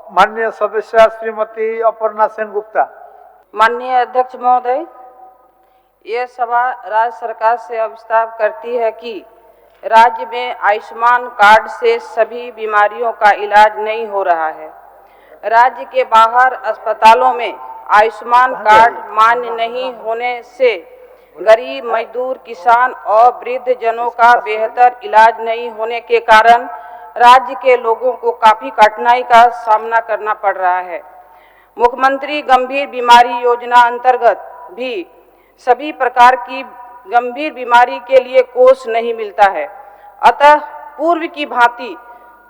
माननीय सदस्य श्रीमती अपर्णा सेन गुप्ता। माननीय अध्यक्ष महोदय, ये सभा राज्य सरकार से अभिस्ताव करती है कि राज्य में आयुष्मान कार्ड से सभी बीमारियों का इलाज नहीं हो रहा है। राज्य के बाहर अस्पतालों में आयुष्मान कार्ड मान्य नहीं होने से गरीब, मजदूर, किसान और वृद्ध जनों का बेहतर इलाज नहीं होने के कारण राज्य के लोगों को काफ़ी कठिनाई का सामना करना पड़ रहा है। मुख्यमंत्री गंभीर बीमारी योजना अंतर्गत भी सभी प्रकार की गंभीर बीमारी के लिए कोष नहीं मिलता है। अतः पूर्व की भांति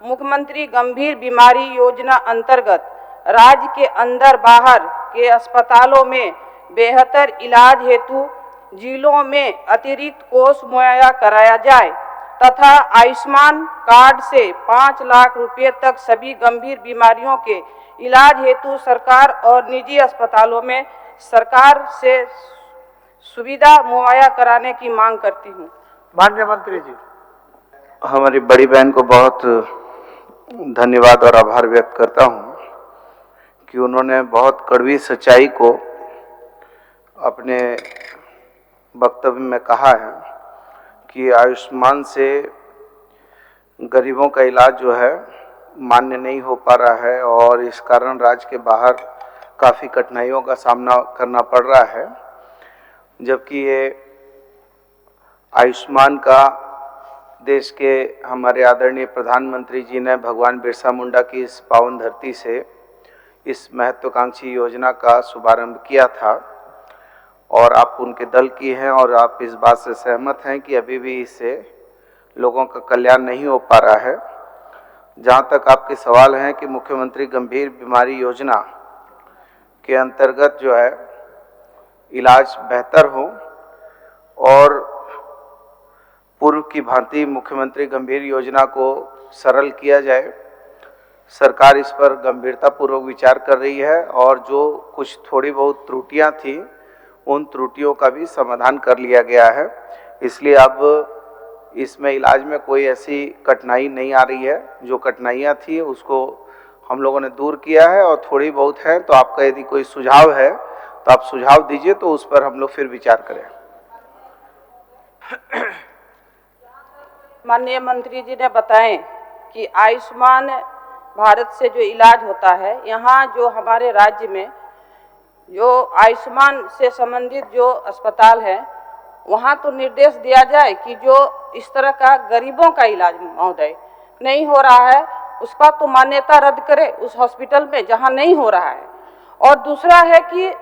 मुख्यमंत्री गंभीर बीमारी योजना अंतर्गत राज्य के अंदर बाहर के अस्पतालों में बेहतर इलाज हेतु जिलों में अतिरिक्त कोष मुहैया कराया जाए तथा आयुष्मान कार्ड से 5 लाख रुपए तक सभी गंभीर बीमारियों के इलाज हेतु सरकार और निजी अस्पतालों में सरकार से सुविधा मुहैया कराने की मांग करती हूँ। माननीय मंत्री जी। हमारी बड़ी बहन को बहुत धन्यवाद और आभार व्यक्त करता हूँ कि उन्होंने बहुत कड़वी सच्चाई को अपने वक्तव्य में कहा है कि आयुष्मान से गरीबों का इलाज जो है मान्य नहीं हो पा रहा है और इस कारण राज्य के बाहर काफ़ी कठिनाइयों का सामना करना पड़ रहा है। जबकि ये आयुष्मान का देश के हमारे आदरणीय प्रधानमंत्री जी ने भगवान बिरसा मुंडा की इस पावन धरती से इस महत्वाकांक्षी योजना का शुभारंभ किया था और आप उनके दल की हैं और आप इस बात से सहमत हैं कि अभी भी इससे लोगों का कल्याण नहीं हो पा रहा है। जहाँ तक आपके सवाल हैं कि मुख्यमंत्री गंभीर बीमारी योजना के अंतर्गत जो है इलाज बेहतर हो और पूर्व की भांति मुख्यमंत्री गंभीर योजना को सरल किया जाए, सरकार इस पर गंभीरतापूर्वक विचार कर रही है और जो कुछ थोड़ी बहुत त्रुटियां थी उन त्रुटियों का भी समाधान कर लिया गया है। इसलिए अब इसमें इलाज में कोई ऐसी कठिनाई नहीं आ रही है। जो कठिनाइयां थी उसको हम लोगों ने दूर किया है और थोड़ी बहुत है तो आपका यदि कोई सुझाव है तो आप सुझाव दीजिए तो उस पर हम लोग फिर विचार करें। माननीय मंत्री जी ने बताएं कि आयुष्मान भारत से जो इलाज होता है, यहाँ जो हमारे राज्य में जो आयुष्मान से संबंधित जो अस्पताल है वहाँ तो निर्देश दिया जाए कि जो इस तरह का गरीबों का इलाज महोदय नहीं हो रहा है उसका तो मान्यता रद्द करे उस हॉस्पिटल में जहाँ नहीं हो रहा है। और दूसरा है कि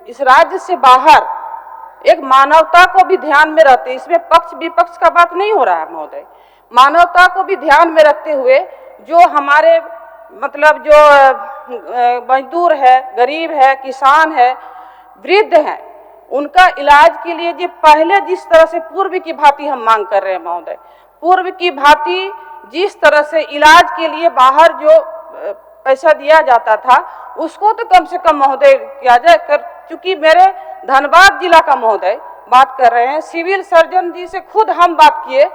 इस राज्य से बाहर एक मानवता को भी ध्यान में रखते, इसमें पक्ष विपक्ष का बात नहीं हो रहा है महोदय, मानवता को भी ध्यान में रखते हुए जो हमारे मतलब जो मजदूर है, गरीब है, किसान है, वृद्ध है, उनका इलाज के लिए जो पहले जिस तरह से पूर्व की भांति हम मांग कर रहे हैं महोदय, पूर्व की भांति जिस तरह से इलाज के लिए बाहर जो पैसा दिया जाता था उसको तो कम से कम महोदय किया जाए कर। चूंकि मेरे धनबाद जिला का महोदय बात कर रहे हैं, सिविल सर्जन जी से खुद हम बात किए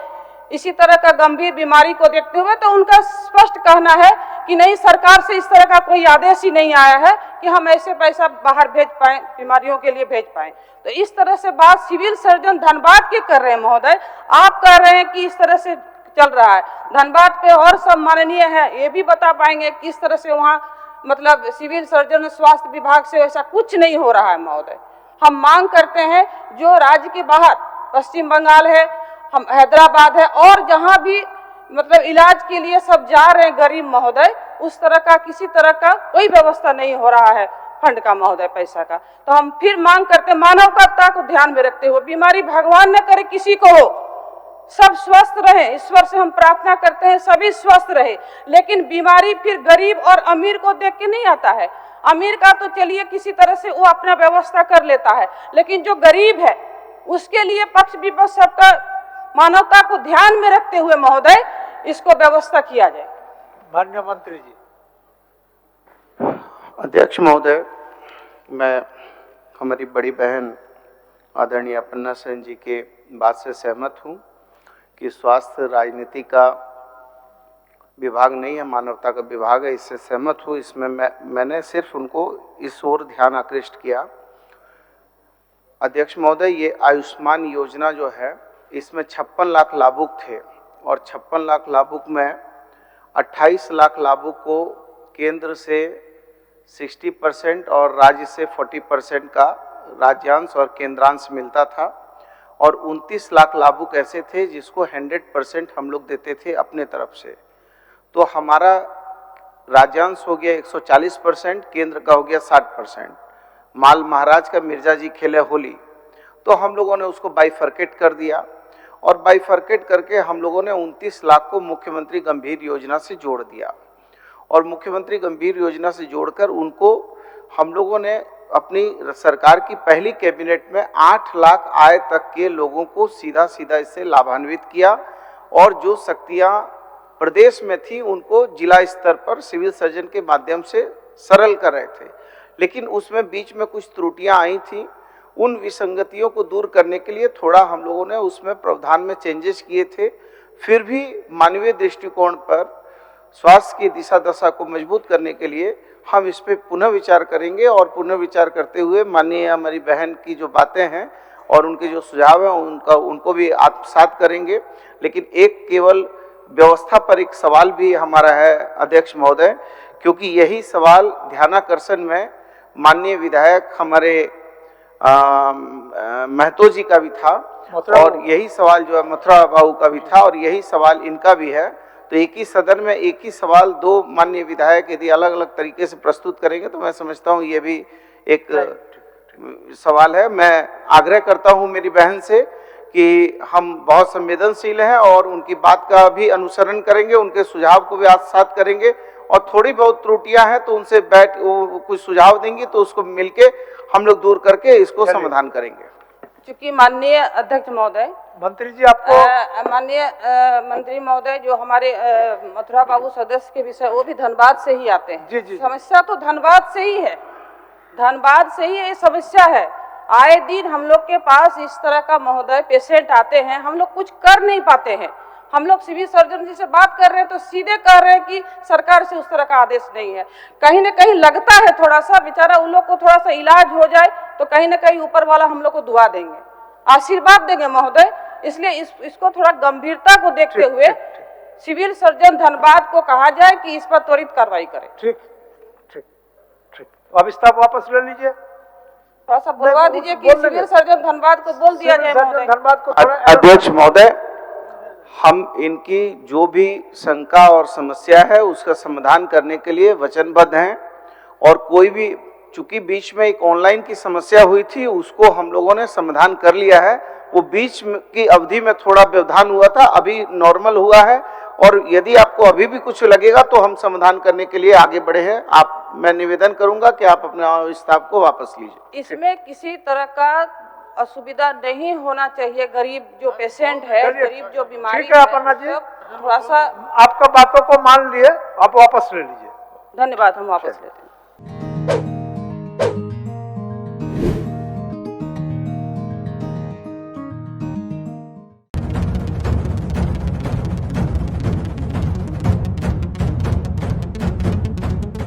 इसी तरह का गंभीर बीमारी को देखते हुए, तो उनका स्पष्ट कहना है कि नहीं, सरकार से इस तरह का कोई आदेश ही नहीं आया है कि हम ऐसे पैसा बाहर भेज पाएं, बीमारियों के लिए भेज पाएं। तो इस तरह से बात सिविल सर्जन धनबाद के कर रहे हैं महोदय, आप कह रहे हैं कि इस तरह से चल रहा है। धनबाद पे और सब माननीय है, ये भी बता पाएंगे किस तरह से वहाँ मतलब सिविल सर्जन स्वास्थ्य विभाग से ऐसा कुछ नहीं हो रहा है महोदय। हम मांग करते हैं जो राज्य के बाहर पश्चिम बंगाल है, हम हैदराबाद है और जहाँ भी मतलब इलाज के लिए सब जा रहे हैं गरीब महोदय, उस तरह का किसी तरह का कोई व्यवस्था नहीं हो रहा है फंड का महोदय, पैसा का। तो हम फिर मांग करते हैं मानवता को ध्यान में रखते हुए, बीमारी भगवान न करे किसी को हो, सब स्वस्थ रहे, ईश्वर से हम प्रार्थना करते हैं सभी स्वस्थ रहे, लेकिन बीमारी फिर गरीब और अमीर को देख के नहीं आता है। अमीर का तो चलिए किसी तरह से वो अपना व्यवस्था कर लेता है, लेकिन जो गरीब है उसके लिए पक्ष विपक्ष सबका मानवता को ध्यान में रखते हुए महोदय इसको व्यवस्था किया जाए। माननीय मंत्री जी। अध्यक्ष महोदय, मैं हमारी बड़ी बहन आदरणीय अपर्णा सेन जी के बात से सहमत हूँ कि स्वास्थ्य राजनीति का विभाग नहीं है, मानवता का विभाग है, इससे सहमत हूँ। इसमें मैंने सिर्फ उनको इस ओर ध्यान आकृष्ट किया। अध्यक्ष महोदय, ये आयुष्मान योजना जो है इसमें 56 लाख लाभुक थे और 56 लाख लाभुक में 28 लाख लाभुक को केंद्र से 60% और राज्य से 40% का राज्यांश और केंद्रांश मिलता था और 29 लाख लाभुक ऐसे थे जिसको 100% हम लोग देते थे अपने तरफ से। तो हमारा राज्यांश हो गया 140%, केंद्र का हो गया 60%। माल महाराज का मिर्जा जी खेले होली, तो हम लोगों ने उसको बाइफरकेट कर दिया और बाइफरकेट करके हम लोगों ने 29 लाख को मुख्यमंत्री गंभीर योजना से जोड़ दिया और मुख्यमंत्री गंभीर योजना से जोड़कर उनको हम लोगों ने अपनी सरकार की पहली कैबिनेट में 8 लाख आय तक के लोगों को सीधा सीधा इससे लाभान्वित किया और जो शक्तियां प्रदेश में थी उनको जिला स्तर पर सिविल सर्जन के माध्यम से सरल कर रहे थे, लेकिन उसमें बीच में कुछ त्रुटियां आई थी। उन विसंगतियों को दूर करने के लिए थोड़ा हम लोगों ने उसमें प्रावधान में चेंजेस किए थे। फिर भी मानवीय दृष्टिकोण पर स्वास्थ्य की दिशा दशा को मजबूत करने के लिए हम इस पर पुनः विचार करेंगे और पुनः विचार करते हुए माननीय हमारी बहन की जो बातें हैं और उनके जो सुझाव हैं उनको भी आत्मसात करेंगे। लेकिन एक केवल व्यवस्था पर एक सवाल भी हमारा है अध्यक्ष महोदय, क्योंकि यही सवाल ध्यानाकर्षण में माननीय विधायक हमारे महतो जी का भी था और यही सवाल जो है मथुरा बाबू का भी था और यही सवाल इनका भी है। तो एक ही सदन में एक ही सवाल दो माननीय विधायक यदि अलग अलग तरीके से प्रस्तुत करेंगे तो मैं समझता हूँ ये भी एक सवाल है। मैं आग्रह करता हूँ मेरी बहन से कि हम बहुत संवेदनशील हैं और उनकी बात का भी अनुसरण करेंगे, उनके सुझाव को भी आत्मसात करेंगे और थोड़ी बहुत त्रुटियां हैं तो उनसे बैठ वो कुछ सुझाव देंगी तो उसको मिलके हम लोग दूर करके इसको समाधान करेंगे। चूंकि माननीय अध्यक्ष महोदय, मंत्री जी आपको माननीय मंत्री महोदय, जो हमारे मथुरा बाबू सदस्य के विषय वो भी धनबाद से ही आते हैं। जी। समस्या तो धनबाद से ही है, धनबाद से ही ये समस्या है। आए दिन हम लोग के पास इस तरह का महोदय पेशेंट आते हैं, हम लोग कुछ कर नहीं पाते हैं। हम लोग सिविल सर्जन जी से बात कर रहे हैं तो सीधे कह रहे हैं कि सरकार से उस तरह का आदेश नहीं है। कहीं न कहीं लगता है थोड़ा सा बेचारा उन लोग को थोड़ा सा इलाज हो जाए तो कहीं न कहीं ऊपर वाला हम लोग को दुआ देंगे, आशीर्वाद देंगे महोदय। इसलिए इसको थोड़ा गंभीरता को देखते हुए सिविल सर्जन धनबाद को कहा जाए कि इस पर त्वरित कार्रवाई करें। ठीक। अब स्टाफ वापस ले लीजिए, थोड़ा सा बुलवा दीजिए कि सिविल सर्जन धनबाद को बोल दिया जाए महोदय। धनबाद को थोड़ा अध्यक्ष महोदय, हम इनकी जो भी शंका और समस्या है उसका समाधान करने के लिए वचनबद्ध हैं और कोई भी चूंकि बीच में एक ऑनलाइन की समस्या हुई थी उसको हम लोगों ने समाधान कर लिया है। वो बीच की अवधि में थोड़ा व्यवधान हुआ था, अभी नॉर्मल हुआ है और यदि आपको अभी भी कुछ लगेगा तो हम समाधान करने के लिए आगे बढ़े हैं। मैं निवेदन करूंगा कि आप अपने स्टाफ को वापस लीजिए। इसमें किसी तरह का असुविधा नहीं होना चाहिए। गरीब जो पेशेंट है, गरीब जो बीमारी ठीक है अपर्णा जी, थोड़ा सा आपका बातों को मान लिए, आप वापस ले लीजिए। धन्यवाद, हम वापस लेते हैं।